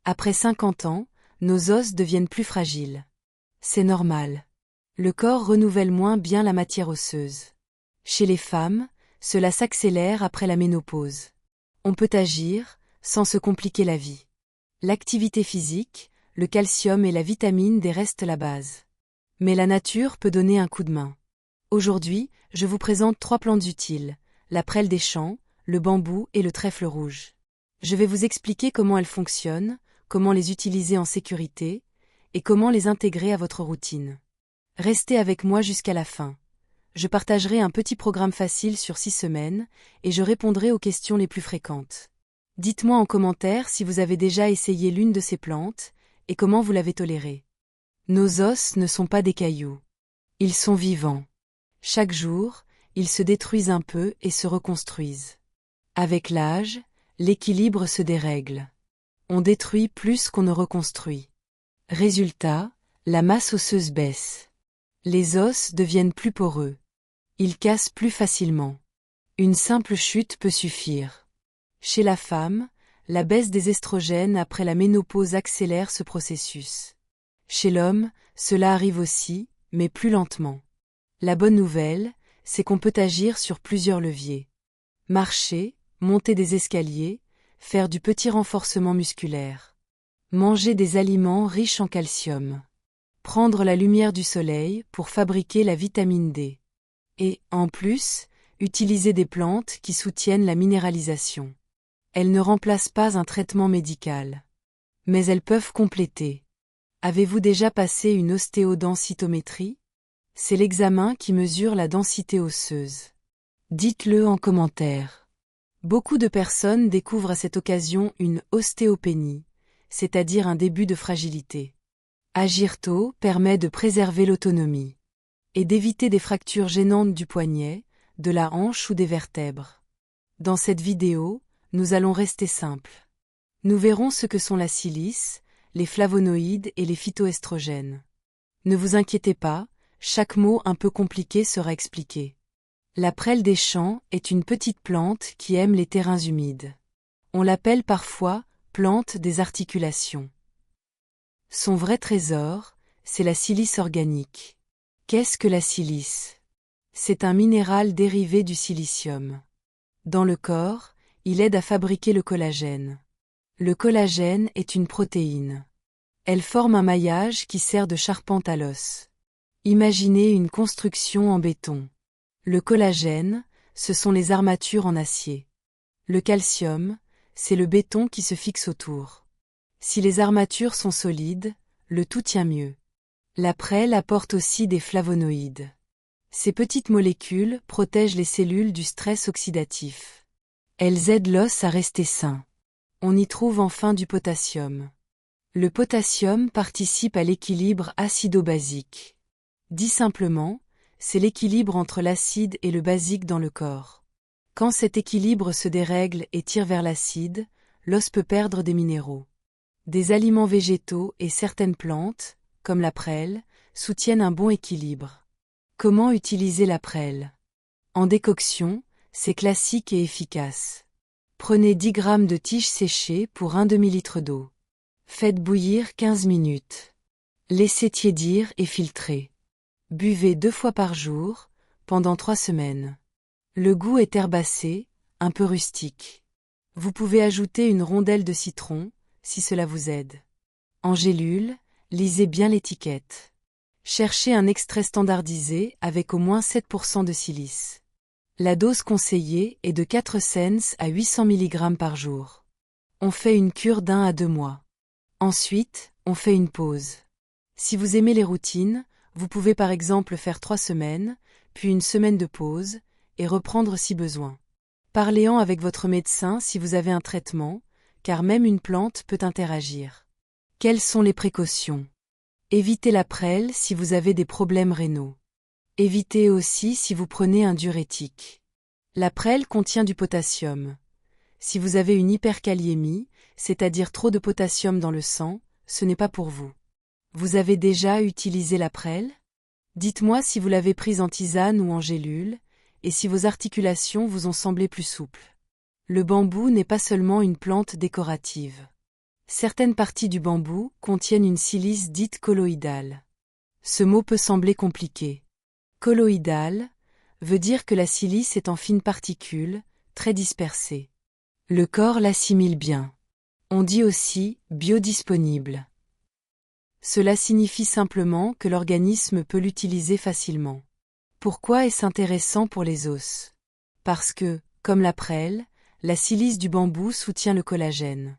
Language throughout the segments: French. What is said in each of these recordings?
Après 50 ans, nos os deviennent plus fragiles. C'est normal. Le corps renouvelle moins bien la matière osseuse. Chez les femmes, cela s'accélère après la ménopause. On peut agir, sans se compliquer la vie. L'activité physique, le calcium et la vitamine D restent la base. Mais la nature peut donner un coup de main. Aujourd'hui, je vous présente 3 plantes utiles, la prêle des champs, le bambou et le trèfle rouge. Je vais vous expliquer comment elles fonctionnent, comment les utiliser en sécurité, et comment les intégrer à votre routine. Restez avec moi jusqu'à la fin. Je partagerai un petit programme facile sur 6 semaines, et je répondrai aux questions les plus fréquentes. Dites-moi en commentaire si vous avez déjà essayé l'une de ces plantes, et comment vous l'avez tolérée. Nos os ne sont pas des cailloux. Ils sont vivants. Chaque jour, ils se détruisent un peu et se reconstruisent. Avec l'âge, l'équilibre se dérègle. On détruit plus qu'on ne reconstruit. Résultat, la masse osseuse baisse. Les os deviennent plus poreux. Ils cassent plus facilement. Une simple chute peut suffire. Chez la femme, la baisse des estrogènes après la ménopause accélère ce processus. Chez l'homme, cela arrive aussi, mais plus lentement. La bonne nouvelle, c'est qu'on peut agir sur plusieurs leviers. Marcher, monter des escaliers, faire du petit renforcement musculaire. Manger des aliments riches en calcium. Prendre la lumière du soleil pour fabriquer la vitamine D. Et, en plus, utiliser des plantes qui soutiennent la minéralisation. Elles ne remplacent pas un traitement médical. Mais elles peuvent compléter. Avez-vous déjà passé une ostéodensitométrie? C'est l'examen qui mesure la densité osseuse. Dites-le en commentaire. Beaucoup de personnes découvrent à cette occasion une ostéopénie, c'est-à-dire un début de fragilité. Agir tôt permet de préserver l'autonomie et d'éviter des fractures gênantes du poignet, de la hanche ou des vertèbres. Dans cette vidéo, nous allons rester simples. Nous verrons ce que sont la silice, les flavonoïdes et les phytoestrogènes. Ne vous inquiétez pas, chaque mot un peu compliqué sera expliqué. La prêle des champs est une petite plante qui aime les terrains humides. On l'appelle parfois plante des articulations. Son vrai trésor, c'est la silice organique. Qu'est-ce que la silice? C'est un minéral dérivé du silicium. Dans le corps, il aide à fabriquer le collagène. Le collagène est une protéine. Elle forme un maillage qui sert de charpente à l'os. Imaginez une construction en béton. Le collagène, ce sont les armatures en acier. Le calcium, c'est le béton qui se fixe autour. Si les armatures sont solides, le tout tient mieux. La prêle apporte aussi des flavonoïdes. Ces petites molécules protègent les cellules du stress oxydatif. Elles aident l'os à rester sain. On y trouve enfin du potassium. Le potassium participe à l'équilibre acido-basique. Dit simplement, c'est l'équilibre entre l'acide et le basique dans le corps. Quand cet équilibre se dérègle et tire vers l'acide, l'os peut perdre des minéraux. Des aliments végétaux et certaines plantes, comme la prêle, soutiennent un bon équilibre. Comment utiliser la prêle? En décoction, c'est classique et efficace. Prenez 10 g de tiges séchées pour un demi-litre d'eau. Faites bouillir 15 minutes. Laissez tiédir et filtrer. Buvez 2 fois par jour, pendant 3 semaines. Le goût est herbacé, un peu rustique. Vous pouvez ajouter une rondelle de citron, si cela vous aide. En gélule, lisez bien l'étiquette. Cherchez un extrait standardisé avec au moins 7% de silice. La dose conseillée est de 4 cents à 800 mg par jour. On fait une cure d'1 à 2 mois. Ensuite, on fait une pause. Si vous aimez les routines, vous pouvez par exemple faire 3 semaines, puis une semaine de pause, et reprendre si besoin. Parlez-en avec votre médecin si vous avez un traitement, car même une plante peut interagir. Quelles sont les précautions? Évitez la prêle si vous avez des problèmes rénaux. Évitez aussi si vous prenez un diurétique. La prêle contient du potassium. Si vous avez une hyperkaliémie, c'est-à-dire trop de potassium dans le sang, ce n'est pas pour vous. Vous avez déjà utilisé la prêle? Dites-moi si vous l'avez prise en tisane ou en gélule, et si vos articulations vous ont semblé plus souples. Le bambou n'est pas seulement une plante décorative. Certaines parties du bambou contiennent une silice dite colloïdale. Ce mot peut sembler compliqué. Colloïdale veut dire que la silice est en fines particules, très dispersées. Le corps l'assimile bien. On dit aussi biodisponible. Cela signifie simplement que l'organisme peut l'utiliser facilement. Pourquoi est-ce intéressant pour les os? Parce que, comme la prêle, la silice du bambou soutient le collagène.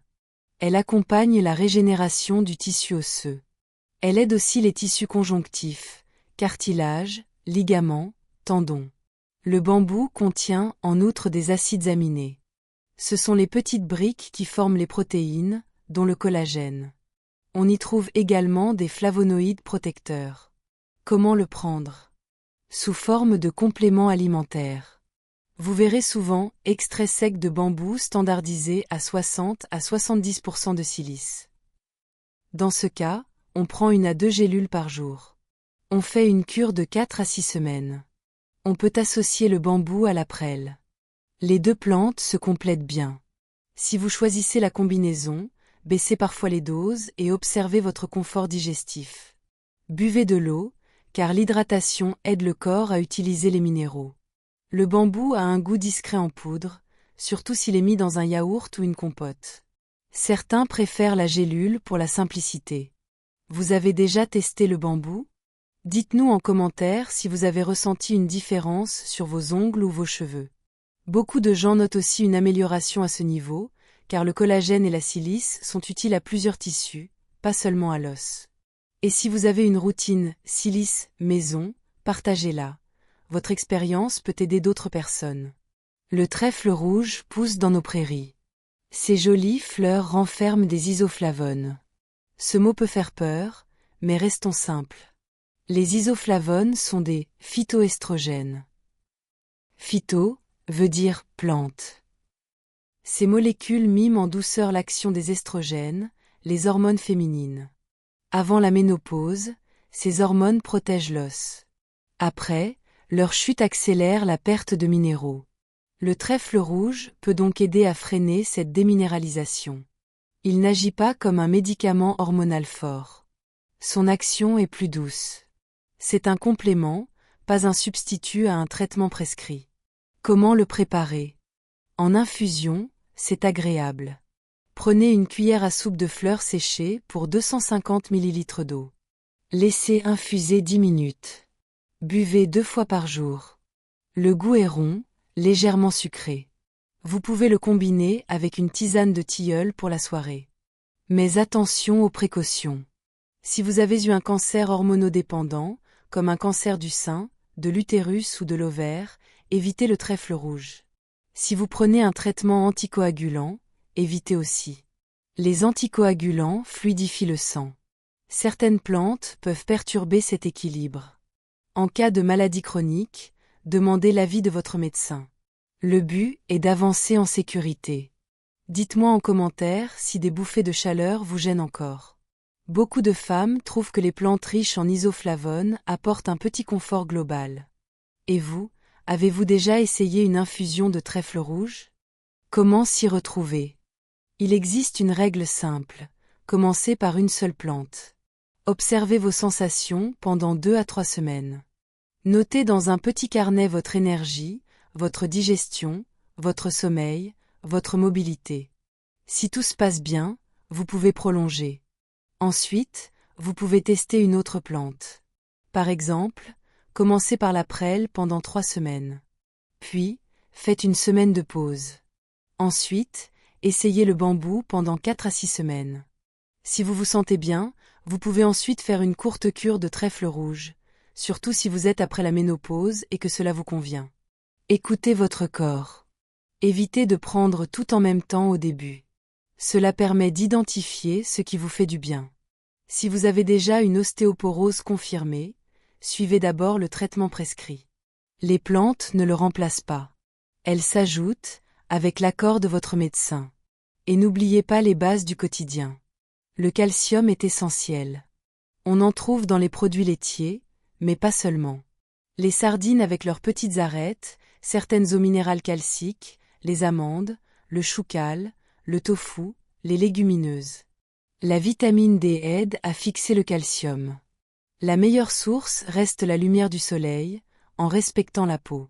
Elle accompagne la régénération du tissu osseux. Elle aide aussi les tissus conjonctifs, cartilages, ligaments, tendons. Le bambou contient en outre des acides aminés. Ce sont les petites briques qui forment les protéines, dont le collagène. On y trouve également des flavonoïdes protecteurs. Comment le prendre? Sous forme de compléments alimentaires. Vous verrez souvent extrait sec de bambou standardisé à 60 à 70% de silice. Dans ce cas, on prend 1 à 2 gélules par jour. On fait une cure de 4 à 6 semaines. On peut associer le bambou à la prêle. Les deux plantes se complètent bien. Si vous choisissez la combinaison, baissez parfois les doses et observez votre confort digestif. Buvez de l'eau, car l'hydratation aide le corps à utiliser les minéraux. Le bambou a un goût discret en poudre, surtout s'il est mis dans un yaourt ou une compote. Certains préfèrent la gélule pour la simplicité. Vous avez déjà testé le bambou? Dites-nous en commentaire si vous avez ressenti une différence sur vos ongles ou vos cheveux. Beaucoup de gens notent aussi une amélioration à ce niveau, car le collagène et la silice sont utiles à plusieurs tissus, pas seulement à l'os. Et si vous avez une routine silice maison, partagez-la. Votre expérience peut aider d'autres personnes. Le trèfle rouge pousse dans nos prairies. Ces jolies fleurs renferment des isoflavones. Ce mot peut faire peur, mais restons simples. Les isoflavones sont des phytoestrogènes. Phyto veut dire plante. Ces molécules miment en douceur l'action des estrogènes, les hormones féminines. Avant la ménopause, ces hormones protègent l'os. Après, leur chute accélère la perte de minéraux. Le trèfle rouge peut donc aider à freiner cette déminéralisation. Il n'agit pas comme un médicament hormonal fort. Son action est plus douce. C'est un complément, pas un substitut à un traitement prescrit. Comment le préparer? En infusion, c'est agréable. Prenez une cuillère à soupe de fleurs séchées pour 250 ml d'eau. Laissez infuser 10 minutes. Buvez 2 fois par jour. Le goût est rond, légèrement sucré. Vous pouvez le combiner avec une tisane de tilleul pour la soirée. Mais attention aux précautions. Si vous avez eu un cancer hormonodépendant, comme un cancer du sein, de l'utérus ou de l'ovaire, évitez le trèfle rouge. Si vous prenez un traitement anticoagulant, évitez aussi. Les anticoagulants fluidifient le sang. Certaines plantes peuvent perturber cet équilibre. En cas de maladie chronique, demandez l'avis de votre médecin. Le but est d'avancer en sécurité. Dites-moi en commentaire si des bouffées de chaleur vous gênent encore. Beaucoup de femmes trouvent que les plantes riches en isoflavones apportent un petit confort global. Et vous, avez-vous déjà essayé une infusion de trèfle rouge? Comment s'y retrouver? Il existe une règle simple. Commencez par une seule plante. Observez vos sensations pendant 2 à 3 semaines. Notez dans un petit carnet votre énergie, votre digestion, votre sommeil, votre mobilité. Si tout se passe bien, vous pouvez prolonger. Ensuite, vous pouvez tester une autre plante. Par exemple, commencez par la prêle pendant 3 semaines. Puis, faites une semaine de pause. Ensuite, essayez le bambou pendant 4 à 6 semaines. Si vous vous sentez bien, vous pouvez ensuite faire une courte cure de trèfle rouge, surtout si vous êtes après la ménopause et que cela vous convient. Écoutez votre corps. Évitez de prendre tout en même temps au début. Cela permet d'identifier ce qui vous fait du bien. Si vous avez déjà une ostéoporose confirmée, suivez d'abord le traitement prescrit. Les plantes ne le remplacent pas. Elles s'ajoutent, avec l'accord de votre médecin. Et n'oubliez pas les bases du quotidien. Le calcium est essentiel. On en trouve dans les produits laitiers, mais pas seulement. Les sardines avec leurs petites arêtes, certaines eaux minérales calciques, les amandes, le choucal, le tofu, les légumineuses. La vitamine D aide à fixer le calcium. La meilleure source reste la lumière du soleil, en respectant la peau.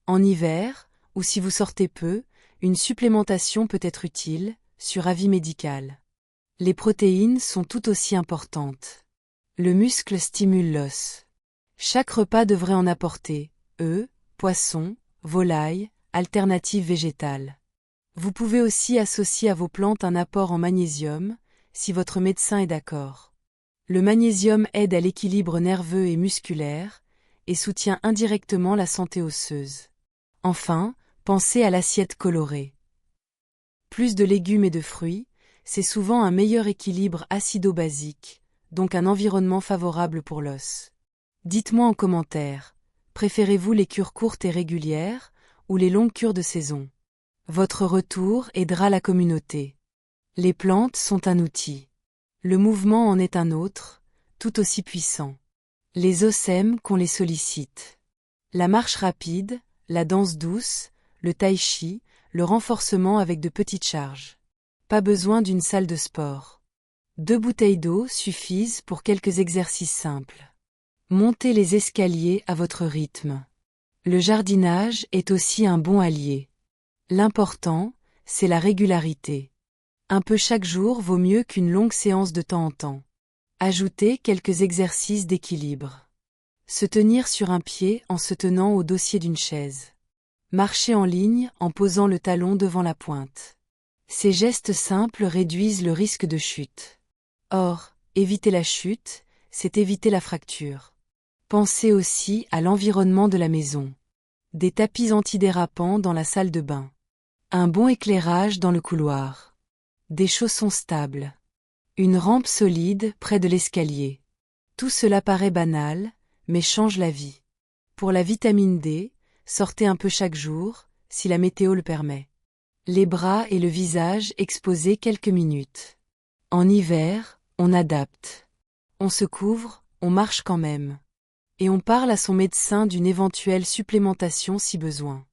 En hiver, ou si vous sortez peu, une supplémentation peut être utile, sur avis médical. Les protéines sont tout aussi importantes. Le muscle stimule l'os. Chaque repas devrait en apporter, œufs, poissons, volailles, alternatives végétales. Vous pouvez aussi associer à vos plantes un apport en magnésium, si votre médecin est d'accord. Le magnésium aide à l'équilibre nerveux et musculaire, et soutient indirectement la santé osseuse. Enfin, pensez à l'assiette colorée. Plus de légumes et de fruits, c'est souvent un meilleur équilibre acido-basique, donc un environnement favorable pour l'os. Dites-moi en commentaire, préférez-vous les cures courtes et régulières, ou les longues cures de saison? Votre retour aidera la communauté. Les plantes sont un outil. Le mouvement en est un autre, tout aussi puissant. Les os aiment qu'on les sollicite. La marche rapide, la danse douce, le tai chi, le renforcement avec de petites charges. Pas besoin d'une salle de sport. 2 bouteilles d'eau suffisent pour quelques exercices simples. Montez les escaliers à votre rythme. Le jardinage est aussi un bon allié. L'important, c'est la régularité. Un peu chaque jour vaut mieux qu'une longue séance de temps en temps. Ajoutez quelques exercices d'équilibre. Se tenir sur un pied en se tenant au dossier d'une chaise. Marcher en ligne en posant le talon devant la pointe. Ces gestes simples réduisent le risque de chute. Or, éviter la chute, c'est éviter la fracture. Pensez aussi à l'environnement de la maison. Des tapis antidérapants dans la salle de bain. Un bon éclairage dans le couloir. Des chaussons stables. Une rampe solide près de l'escalier. Tout cela paraît banal, mais change la vie. Pour la vitamine D, sortez un peu chaque jour, si la météo le permet. Les bras et le visage exposés quelques minutes. En hiver, on adapte. On se couvre, on marche quand même. Et on parle à son médecin d'une éventuelle supplémentation si besoin.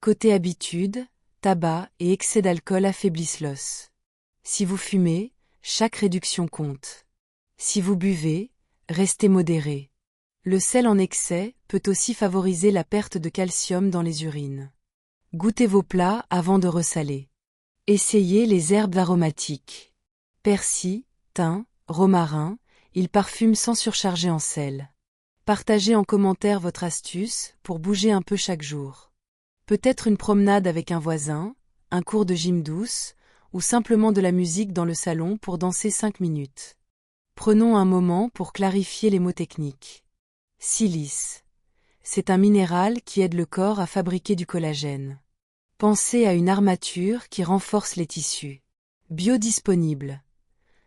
Côté habitude, tabac et excès d'alcool affaiblissent l'os. Si vous fumez, chaque réduction compte. Si vous buvez, restez modéré. Le sel en excès peut aussi favoriser la perte de calcium dans les urines. Goûtez vos plats avant de ressaler. Essayez les herbes aromatiques. Persil, thym, romarin, ils parfument sans surcharger en sel. Partagez en commentaire votre astuce pour bouger un peu chaque jour. Peut-être une promenade avec un voisin, un cours de gym douce, ou simplement de la musique dans le salon pour danser 5 minutes. Prenons un moment pour clarifier les mots techniques. Silice. C'est un minéral qui aide le corps à fabriquer du collagène. Pensez à une armature qui renforce les tissus. Biodisponible.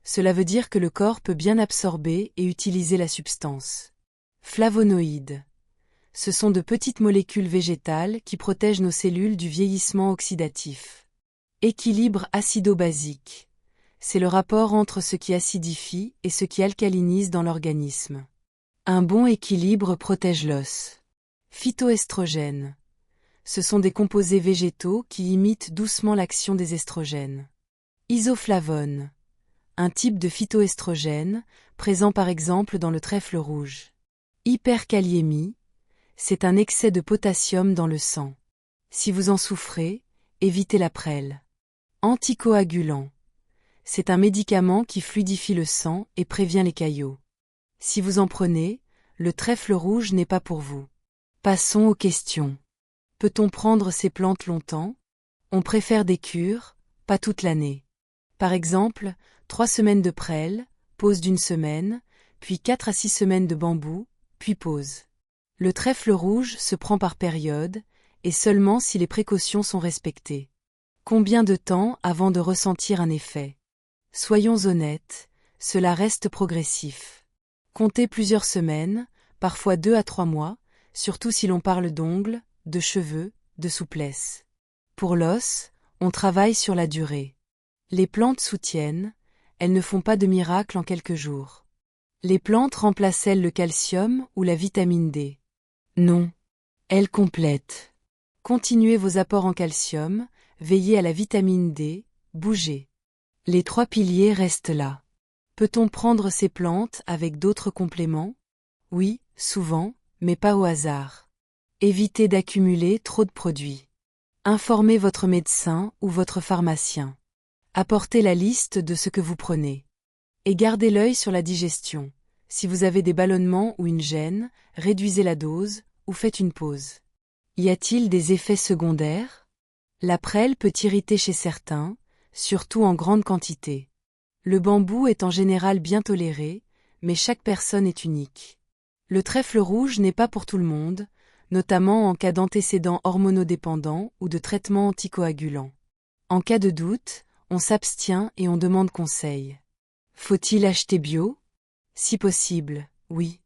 Cela veut dire que le corps peut bien absorber et utiliser la substance. Flavonoïdes. Ce sont de petites molécules végétales qui protègent nos cellules du vieillissement oxydatif. Équilibre acido-basique. C'est le rapport entre ce qui acidifie et ce qui alcalinise dans l'organisme. Un bon équilibre protège l'os. Phytoestrogènes. Ce sont des composés végétaux qui imitent doucement l'action des estrogènes. Isoflavones. Un type de phytoestrogène, présent par exemple dans le trèfle rouge. Hyperkaliémie. C'est un excès de potassium dans le sang. Si vous en souffrez, évitez la prêle. Anticoagulant. C'est un médicament qui fluidifie le sang et prévient les caillots. Si vous en prenez, le trèfle rouge n'est pas pour vous. Passons aux questions. Peut-on prendre ces plantes longtemps? On préfère des cures, pas toute l'année. Par exemple, 3 semaines de prêle, pause d'1 semaine, puis 4 à 6 semaines de bambou, puis pause. Le trèfle rouge se prend par période, et seulement si les précautions sont respectées. Combien de temps avant de ressentir un effet? Soyons honnêtes, cela reste progressif. Comptez plusieurs semaines, parfois 2 à 3 mois, surtout si l'on parle d'ongles, de cheveux, de souplesse. Pour l'os, on travaille sur la durée. Les plantes soutiennent, elles ne font pas de miracle en quelques jours. Les plantes remplacent-elles le calcium ou la vitamine D? Non. Elles complètent. Continuez vos apports en calcium, veillez à la vitamine D, bougez. Les 3 piliers restent là. Peut-on prendre ces plantes avec d'autres compléments? Oui, souvent, mais pas au hasard. Évitez d'accumuler trop de produits. Informez votre médecin ou votre pharmacien. Apportez la liste de ce que vous prenez. Et gardez l'œil sur la digestion. Si vous avez des ballonnements ou une gêne, réduisez la dose ou faites une pause. Y a-t-il des effets secondaires? La prêle peut irriter chez certains, surtout en grande quantité. Le bambou est en général bien toléré, mais chaque personne est unique. Le trèfle rouge n'est pas pour tout le monde, notamment en cas d'antécédents hormonodépendants ou de traitements anticoagulants. En cas de doute, on s'abstient et on demande conseil. Faut-il acheter bio? Si possible, oui.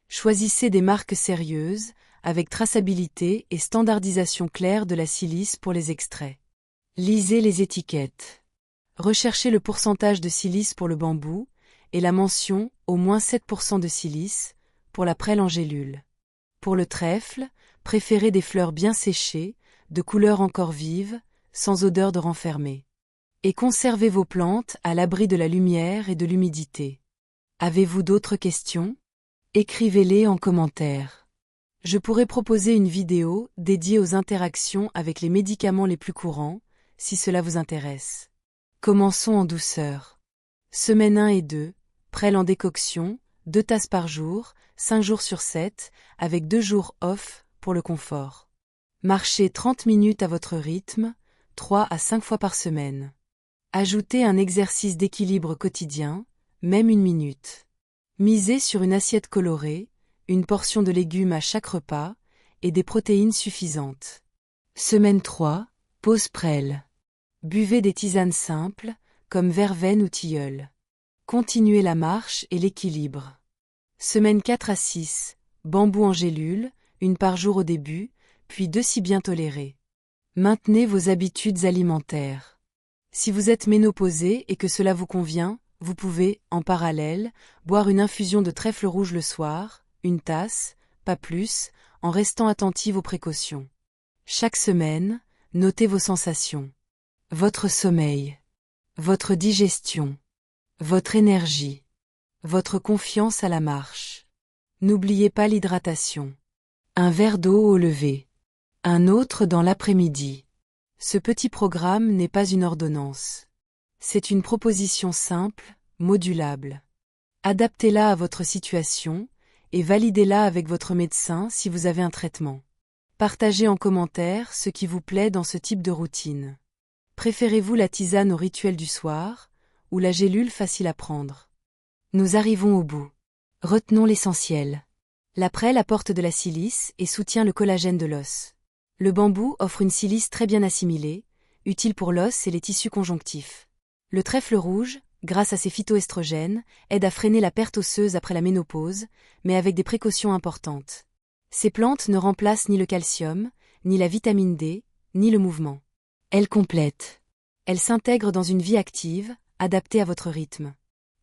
Choisissez des marques sérieuses, avec traçabilité et standardisation claire de la silice pour les extraits. Lisez les étiquettes. Recherchez le pourcentage de silice pour le bambou et la mention « au moins 7% de silice » pour la prêle en gélule. Pour le trèfle, préférez des fleurs bien séchées, de couleur encore vive, sans odeur de renfermé. Et conservez vos plantes à l'abri de la lumière et de l'humidité. Avez-vous d'autres questions? Écrivez-les en commentaire. Je pourrais proposer une vidéo dédiée aux interactions avec les médicaments les plus courants, si cela vous intéresse. Commençons en douceur. Semaine 1 et 2, prêle en décoction, 2 tasses par jour, 5 jours sur 7, avec 2 jours off pour le confort. Marchez 30 minutes à votre rythme, 3 à 5 fois par semaine. Ajoutez un exercice d'équilibre quotidien, même 1 minute. Misez sur une assiette colorée, une portion de légumes à chaque repas, et des protéines suffisantes. Semaine 3, pause prêle. Buvez des tisanes simples, comme verveine ou tilleul. Continuez la marche et l'équilibre. Semaine 4 à 6, bambou en gélule, 1 par jour au début, puis 2 si bien tolérés. Maintenez vos habitudes alimentaires. Si vous êtes ménopausé et que cela vous convient, vous pouvez, en parallèle, boire une infusion de trèfle rouge le soir, 1 tasse, pas plus, en restant attentive aux précautions. Chaque semaine, notez vos sensations. Votre sommeil, votre digestion, votre énergie, votre confiance à la marche. N'oubliez pas l'hydratation. Un verre d'eau au lever, un autre dans l'après-midi. Ce petit programme n'est pas une ordonnance. C'est une proposition simple, modulable. Adaptez-la à votre situation et validez-la avec votre médecin si vous avez un traitement. Partagez en commentaire ce qui vous plaît dans ce type de routine. Préférez-vous la tisane au rituel du soir, ou la gélule facile à prendre? Nous arrivons au bout. Retenons l'essentiel. La prêle apporte de la silice et soutient le collagène de l'os. Le bambou offre une silice très bien assimilée, utile pour l'os et les tissus conjonctifs. Le trèfle rouge, grâce à ses phytoestrogènes, aide à freiner la perte osseuse après la ménopause, mais avec des précautions importantes. Ces plantes ne remplacent ni le calcium, ni la vitamine D, ni le mouvement. Elles complètent. Elles s'intègrent dans une vie active, adaptée à votre rythme.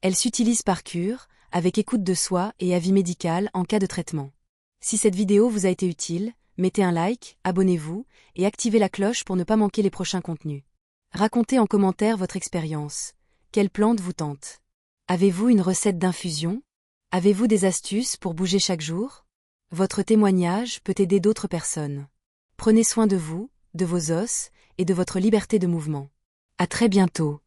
Elles s'utilisent par cure, avec écoute de soi et avis médical en cas de traitement. Si cette vidéo vous a été utile, mettez un like, abonnez-vous, et activez la cloche pour ne pas manquer les prochains contenus. Racontez en commentaire votre expérience. Quelle plante vous tente? Avez-vous une recette d'infusion? Avez-vous des astuces pour bouger chaque jour? Votre témoignage peut aider d'autres personnes. Prenez soin de vous, de vos os, et de votre liberté de mouvement. À très bientôt.